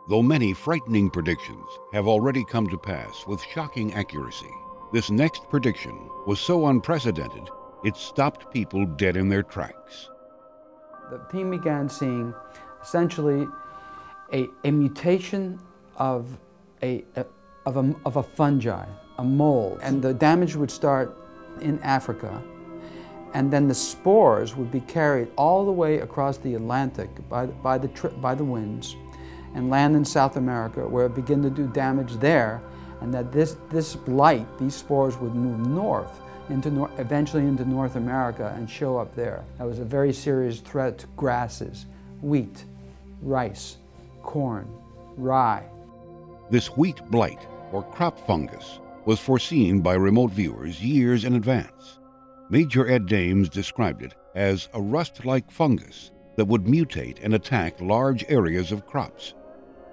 Though many frightening predictions have already come to pass with shocking accuracy, this next prediction was so unprecedented it stopped people dead in their tracks. The team began seeing essentially a mutation of a fungi, a mold, and the damage would start in Africa, and then the spores would be carried all the way across the Atlantic by the winds and land in South America, where it began to do damage there, and that this blight, these spores would move north, eventually into North America and show up there. That was a very serious threat to grasses, wheat, rice, corn, rye. This wheat blight, or crop fungus, was foreseen by remote viewers years in advance. Major Ed Dames described it as a rust-like fungus that would mutate and attack large areas of crops.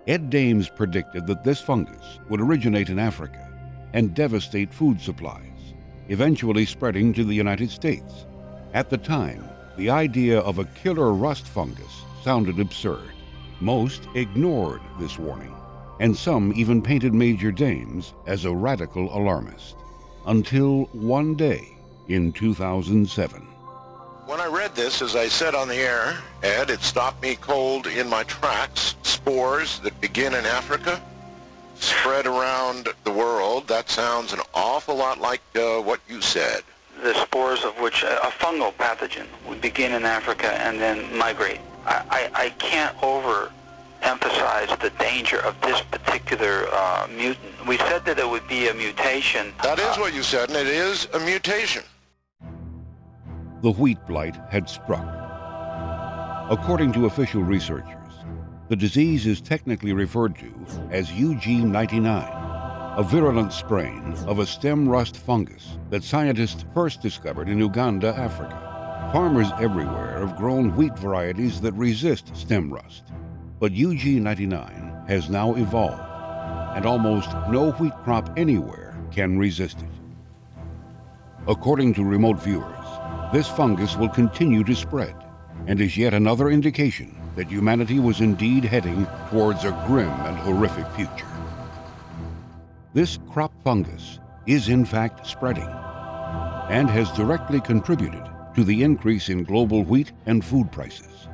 Ed Dames predicted that this fungus would originate in Africa and devastate food supplies, eventually spreading to the United States. At the time, the idea of a killer rust fungus sounded absurd. Most ignored this warning, and some even painted Major Dames as a radical alarmist. Until one day in 2007. When I read this, as I said on the air, Ed, it stopped me cold in my tracks. Spores that begin in Africa, spread around the world. That sounds an awful lot like what you said. The spores of which a fungal pathogen would begin in Africa and then migrate. I can't overemphasize the danger of this particular mutant. We said that it would be a mutation. That is what you said, and it is a mutation. The wheat blight had struck. According to official researchers, the disease is technically referred to as UG99, a virulent strain of a stem rust fungus that scientists first discovered in Uganda, Africa. Farmers everywhere have grown wheat varieties that resist stem rust, but UG99 has now evolved, and almost no wheat crop anywhere can resist it. According to remote viewers, this fungus will continue to spread, and is yet another indication that humanity was indeed heading towards a grim and horrific future. This crop fungus is in fact spreading, and has directly contributed to the increase in global wheat and food prices.